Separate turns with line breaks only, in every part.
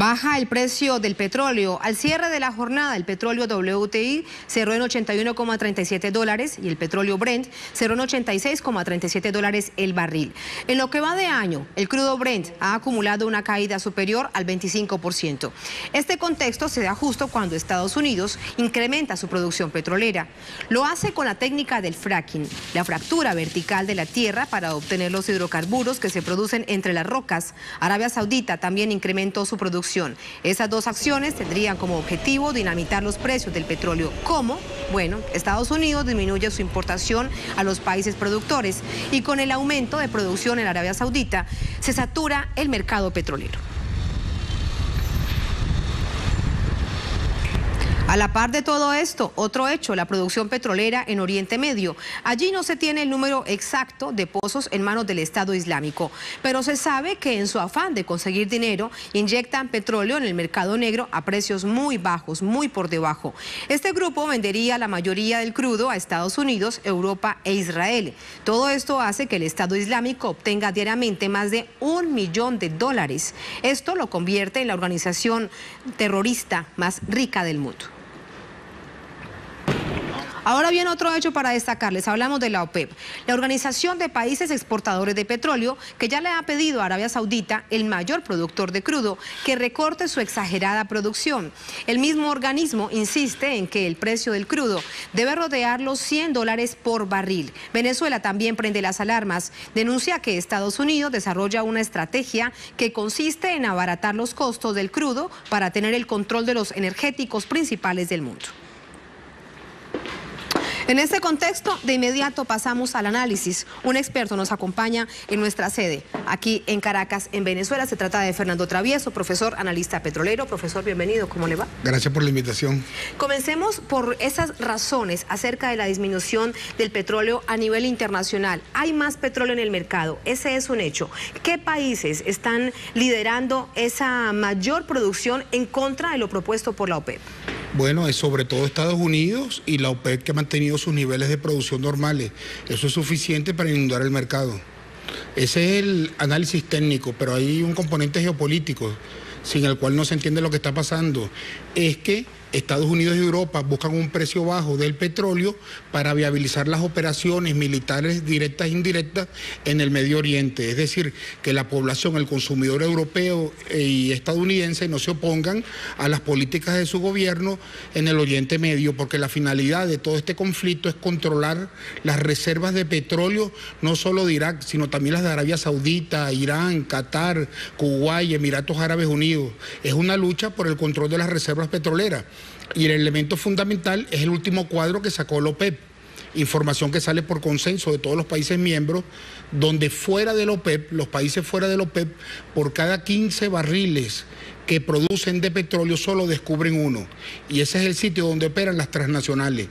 Baja el precio del petróleo. Al cierre de la jornada, el petróleo WTI cerró en $81,37 y el petróleo Brent cerró en $86,37 el barril. En lo que va de año, el crudo Brent ha acumulado una caída superior al 25%. Este contexto se da justo cuando Estados Unidos incrementa su producción petrolera. Lo hace con la técnica del fracking, la fractura vertical de la tierra para obtener los hidrocarburos que se producen entre las rocas. Arabia Saudita también incrementó su producción. Esas dos acciones tendrían como objetivo dinamitar los precios del petróleo. ¿Cómo? Bueno, Estados Unidos disminuye su importación a los países productores y con el aumento de producción en Arabia Saudita se satura el mercado petrolero. A la par de todo esto, otro hecho, la producción petrolera en Oriente Medio. Allí no se tiene el número exacto de pozos en manos del Estado Islámico, pero se sabe que en su afán de conseguir dinero, inyectan petróleo en el mercado negro a precios muy bajos, muy por debajo. Este grupo vendería la mayoría del crudo a Estados Unidos, Europa e Israel. Todo esto hace que el Estado Islámico obtenga diariamente más de $1 millón. Esto lo convierte en la organización terrorista más rica del mundo. Ahora bien, otro hecho para destacarles, hablamos de la OPEP, la Organización de Países Exportadores de Petróleo, que ya le ha pedido a Arabia Saudita, el mayor productor de crudo, que recorte su exagerada producción. El mismo organismo insiste en que el precio del crudo debe rodear los $100 por barril. Venezuela también prende las alarmas, denuncia que Estados Unidos desarrolla una estrategia que consiste en abaratar los costos del crudo para tener el control de los energéticos principales del mundo. En este contexto, de inmediato pasamos al análisis. Un experto nos acompaña en nuestra sede, aquí en Caracas, en Venezuela. Se trata de Fernando Travieso, profesor, analista petrolero. Profesor, bienvenido. ¿Cómo le va?
Gracias por la invitación.
Comencemos por esas razones acerca de la disminución del petróleo a nivel internacional. Hay más petróleo en el mercado, ese es un hecho. ¿Qué países están liderando esa mayor producción en contra de lo propuesto por la OPEP?
Bueno, es sobre todo Estados Unidos y la OPEP, que ha mantenido sus niveles de producción normales. Eso es suficiente para inundar el mercado. Ese es el análisis técnico, pero hay un componente geopolítico sin el cual no se entiende lo que está pasando. Es que Estados Unidos y Europa buscan un precio bajo del petróleo para viabilizar las operaciones militares directas e indirectas en el Medio Oriente. Es decir, que la población, el consumidor europeo y estadounidense no se opongan a las políticas de su gobierno en el Oriente Medio, porque la finalidad de todo este conflicto es controlar las reservas de petróleo, no solo de Irak, sino también las de Arabia Saudita, Irán, Qatar, Kuwait, Emiratos Árabes Unidos. Es una lucha por el control de las reservas petroleras. Y el elemento fundamental es el último cuadro que sacó la OPEP, información que sale por consenso de todos los países miembros, donde fuera de la OPEP, los países fuera de la OPEP, por cada 15 barriles que producen de petróleo solo descubren uno. Y ese es el sitio donde operan las transnacionales.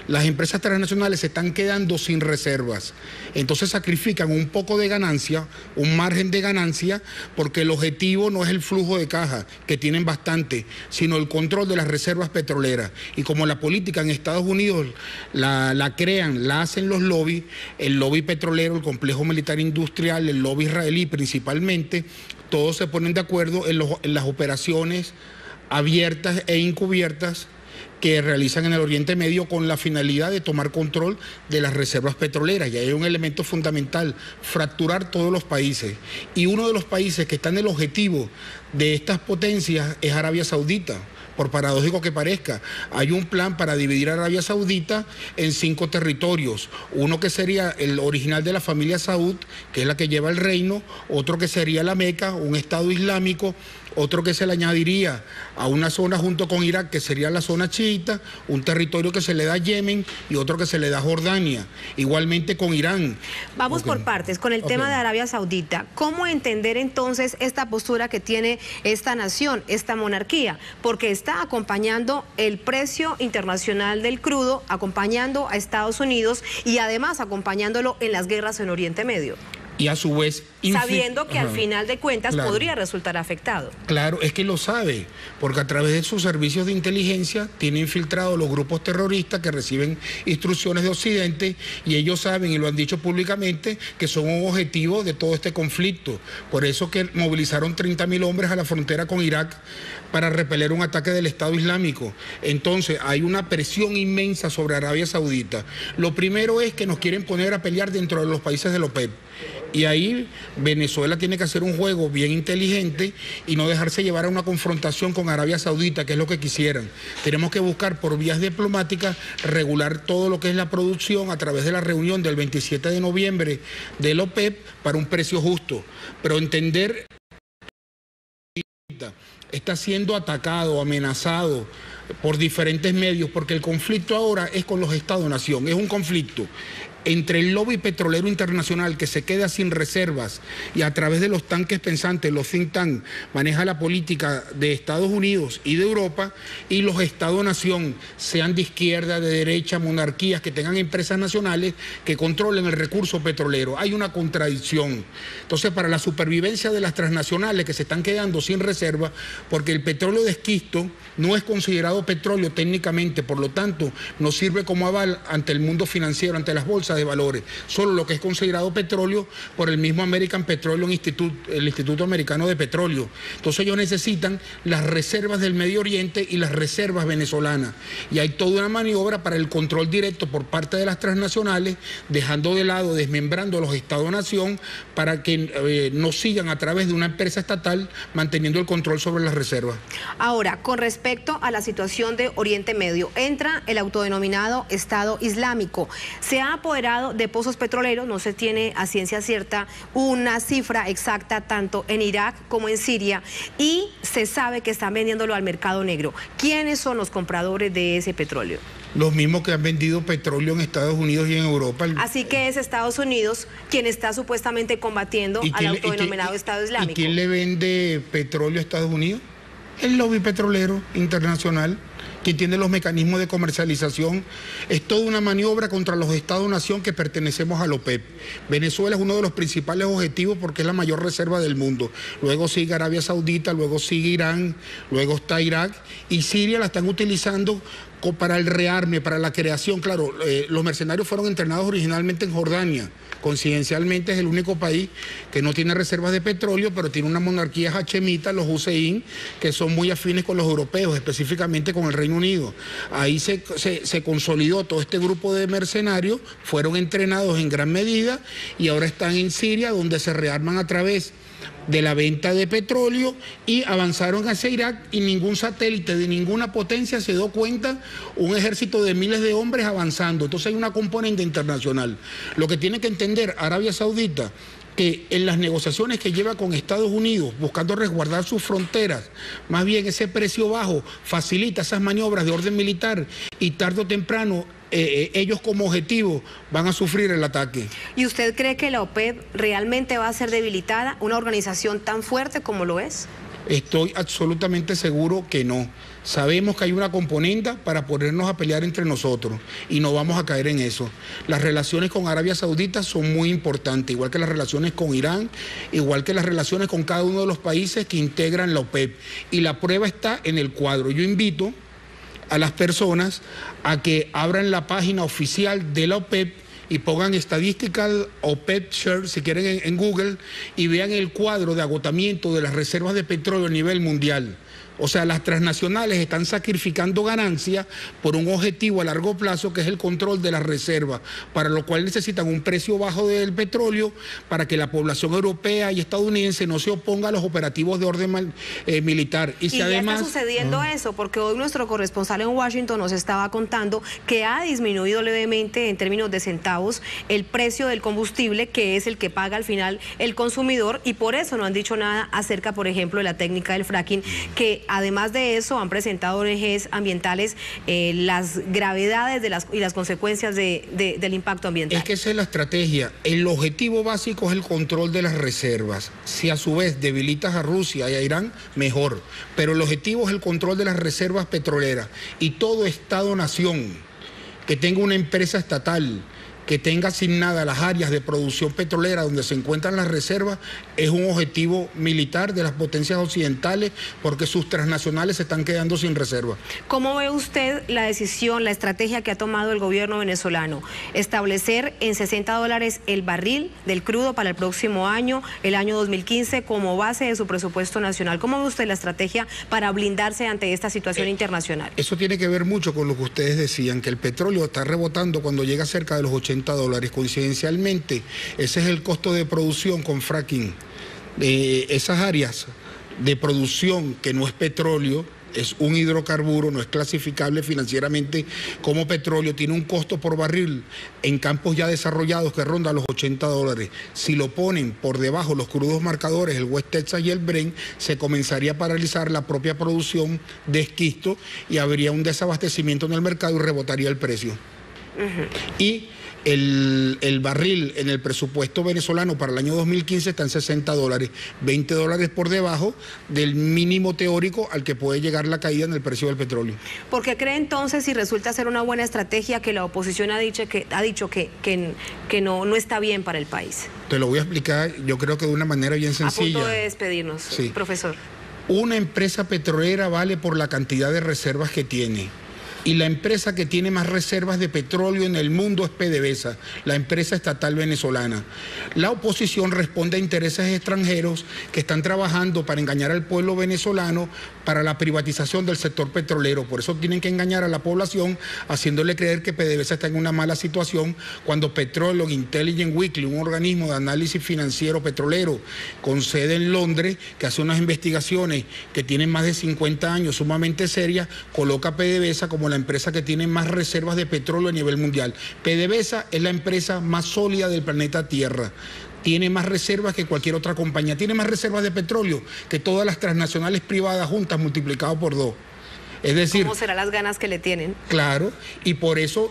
Las empresas transnacionales se están quedando sin reservas. Entonces sacrifican un poco de ganancia, un margen de ganancia, porque el objetivo no es el flujo de caja, que tienen bastante, sino el control de las reservas petroleras. Y como la política en Estados Unidos la crean, la hacen los lobbies, el lobby petrolero, el complejo militar industrial, el lobby israelí principalmente, todos se ponen de acuerdo en las operaciones abiertas e encubiertas que realizan en el Oriente Medio con la finalidad de tomar control de las reservas petroleras. Y hay un elemento fundamental, fracturar todos los países. Y uno de los países que está en el objetivo de estas potencias es Arabia Saudita. Por paradójico que parezca, hay un plan para dividir a Arabia Saudita en 5 territorios. Uno que sería el original de la familia Saud, que es la que lleva el reino, otro que sería la Meca, un estado islámico, otro que se le añadiría a una zona junto con Irak, que sería la zona chiita, un territorio que se le da a Yemen y otro que se le da a Jordania, igualmente con Irán.
Vamos por partes, con el tema de Arabia Saudita. ¿Cómo entender entonces esta postura que tiene esta nación, esta monarquía? Porque está acompañando el precio internacional del crudo, acompañando a Estados Unidos y además acompañándolo en las guerras en Oriente Medio.
y a su vez...
Sabiendo que al final de cuentas podría resultar afectado.
Claro, es que lo sabe, porque a través de sus servicios de inteligencia tiene infiltrados los grupos terroristas que reciben instrucciones de Occidente, y ellos saben, y lo han dicho públicamente, que son un objetivo de todo este conflicto. Por eso que movilizaron 30.000 hombres a la frontera con Irak para repeler un ataque del Estado Islámico. Entonces hay una presión inmensa sobre Arabia Saudita. Lo primero es que nos quieren poner a pelear dentro de los países de la OPEP. Y ahí Venezuela tiene que hacer un juego bien inteligente y no dejarse llevar a una confrontación con Arabia Saudita, que es lo que quisieran. Tenemos que buscar por vías diplomáticas regular todo lo que es la producción a través de la reunión del 27 de noviembre de la OPEP para un precio justo. Pero entender está siendo atacado, amenazado por diferentes medios, porque el conflicto ahora es con los Estados-nación, es un conflicto entre el lobby petrolero internacional que se queda sin reservas y a través de los tanques pensantes, los think tanks, maneja la política de Estados Unidos y de Europa, y los Estados-nación, sean de izquierda, de derecha, monarquías, que tengan empresas nacionales que controlen el recurso petrolero. Hay una contradicción. Entonces, para la supervivencia de las transnacionales que se están quedando sin reserva, porque el petróleo de esquisto no es considerado petróleo técnicamente, por lo tanto, no sirve como aval ante el mundo financiero, ante las bolsas de valores, solo lo que es considerado petróleo por el mismo American Petroleum Institute, el Instituto Americano de Petróleo. Entonces ellos necesitan las reservas del Medio Oriente y las reservas venezolanas, y hay toda una maniobra para el control directo por parte de las transnacionales, dejando de lado, desmembrando a los Estados-nación para que no sigan a través de una empresa estatal manteniendo el control sobre las reservas.
Ahora, con respecto a la situación de Oriente Medio, entra el autodenominado Estado Islámico. Se ha apoderado de pozos petroleros, no se tiene a ciencia cierta una cifra exacta tanto en Irak como en Siria, y se sabe que están vendiéndolo al mercado negro. ¿Quiénes son los compradores de ese petróleo?
Los mismos que han vendido petróleo en Estados Unidos y en Europa.
Así que es Estados Unidos quien está supuestamente combatiendo al autodenominado Estado Islámico.
¿Y quién le vende petróleo a Estados Unidos? El lobby petrolero internacional, quien tiene los mecanismos de comercialización. Es toda una maniobra contra los Estados-nación que pertenecemos a la OPEP. Venezuela es uno de los principales objetivos porque es la mayor reserva del mundo. Luego sigue Arabia Saudita, luego sigue Irán, luego está Irak, y Siria la están utilizando para el rearme, para la creación. Claro, los mercenarios fueron entrenados originalmente en Jordania. Coincidencialmente es el único país que no tiene reservas de petróleo, pero tiene una monarquía hachemita, los Hussein, que son muy afines con los europeos, específicamente con el Reino Unido. Ahí se consolidó todo este grupo de mercenarios, fueron entrenados en gran medida y ahora están en Siria, donde se rearman a través de la venta de petróleo, y avanzaron hacia Irak, y ningún satélite de ninguna potencia se dio cuenta, un ejército de miles de hombres avanzando. Entonces hay una componente internacional. Lo que tiene que entender Arabia Saudita, que en las negociaciones que lleva con Estados Unidos, buscando resguardar sus fronteras, más bien ese precio bajo facilita esas maniobras de orden militar, y tarde o temprano ellos como objetivo van a sufrir el ataque.
¿Y usted cree que la OPEP realmente va a ser debilitada, una organización tan fuerte como lo es?
Estoy absolutamente seguro que no. Sabemos que hay una componente para ponernos a pelear entre nosotros y no vamos a caer en eso. Las relaciones con Arabia Saudita son muy importantes, igual que las relaciones con Irán, igual que las relaciones con cada uno de los países que integran la OPEP. Y la prueba está en el cuadro. Yo invito a las personas a que abran la página oficial de la OPEP y pongan Statistical OPEP Share, si quieren, en Google, y vean el cuadro de agotamiento de las reservas de petróleo a nivel mundial. O sea, las transnacionales están sacrificando ganancias por un objetivo a largo plazo, que es el control de las reservas, para lo cual necesitan un precio bajo del petróleo para que la población europea y estadounidense no se oponga a los operativos de orden militar.
Y si además está sucediendo eso, porque hoy nuestro corresponsal en Washington nos estaba contando que ha disminuido levemente en términos de centavos el precio del combustible, que es el que paga al final el consumidor, y por eso no han dicho nada acerca, por ejemplo, de la técnica del fracking, que además de eso han presentado ONGs ambientales las gravedades y las consecuencias del impacto ambiental.
Es que esa es la estrategia. El objetivo básico es el control de las reservas. Si a su vez debilitas a Rusia y a Irán, mejor. Pero el objetivo es el control de las reservas petroleras. Y todo Estado-nación que tenga una empresa estatal que tenga asignadas las áreas de producción petrolera donde se encuentran las reservas es un objetivo militar de las potencias occidentales, porque sus transnacionales se están quedando sin reserva.
¿Cómo ve usted la decisión, la estrategia que ha tomado el gobierno venezolano? Establecer en $60 el barril del crudo para el próximo año, el año 2015, como base de su presupuesto nacional. ¿Cómo ve usted la estrategia para blindarse ante esta situación internacional?
Eso tiene que ver mucho con lo que ustedes decían, que el petróleo está rebotando cuando llega cerca de los $80. Coincidencialmente, ese es el costo de producción con fracking. Esas áreas de producción que no es petróleo, es un hidrocarburo, no es clasificable financieramente como petróleo, tiene un costo por barril en campos ya desarrollados que ronda los $80. Si lo ponen por debajo los crudos marcadores, el West Texas y el Brent, se comenzaría a paralizar la propia producción de esquisto y habría un desabastecimiento en el mercado y rebotaría el precio. Y el barril en el presupuesto venezolano para el año 2015 está en $60, $20 por debajo del mínimo teórico al que puede llegar la caída en el precio del petróleo.
¿Por qué cree entonces, si resulta ser una buena estrategia, que la oposición ha dicho que no está bien para el país?
Te lo voy a explicar, yo creo que de una manera bien sencilla.
A punto de despedirnos, sí. Profesor.
Una empresa petrolera vale por la cantidad de reservas que tiene. Y la empresa que tiene más reservas de petróleo en el mundo es PDVSA, la empresa estatal venezolana. La oposición responde a intereses extranjeros que están trabajando para engañar al pueblo venezolano para la privatización del sector petrolero. Por eso tienen que engañar a la población haciéndole creer que PDVSA está en una mala situación, cuando Petroleum Intelligence Weekly, un organismo de análisis financiero petrolero con sede en Londres, que hace unas investigaciones que tienen más de 50 años sumamente serias, coloca a PDVSA como la empresa que tiene más reservas de petróleo a nivel mundial. PDVSA es la empresa más sólida del planeta Tierra. Tiene más reservas que cualquier otra compañía. Tiene más reservas de petróleo que todas las transnacionales privadas juntas multiplicado por 2. Es decir,
¿cómo serán las ganas que le tienen?
Claro, y por eso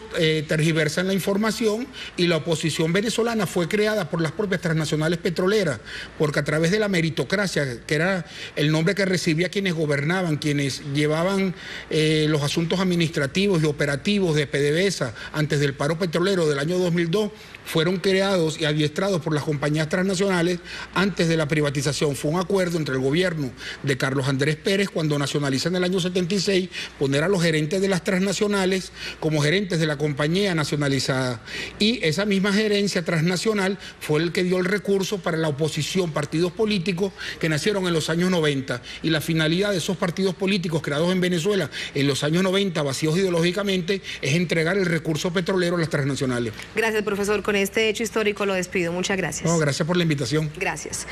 tergiversan la información, y la oposición venezolana fue creada por las propias transnacionales petroleras, porque a través de la meritocracia, que era el nombre que recibía quienes gobernaban, quienes llevaban los asuntos administrativos y operativos de PDVSA antes del paro petrolero del año 2002, fueron creados y adiestrados por las compañías transnacionales antes de la privatización. Fue un acuerdo entre el gobierno de Carlos Andrés Pérez, cuando nacionaliza en el año 76, poner a los gerentes de las transnacionales como gerentes de la compañía nacionalizada. Y esa misma gerencia transnacional fue el que dio el recurso para la oposición, partidos políticos que nacieron en los años 90. Y la finalidad de esos partidos políticos creados en Venezuela en los años 90, vacíos ideológicamente, es entregar el recurso petrolero a las transnacionales.
Gracias, profesor. Con este hecho histórico lo despido. Muchas gracias.
No, gracias por la invitación.
Gracias.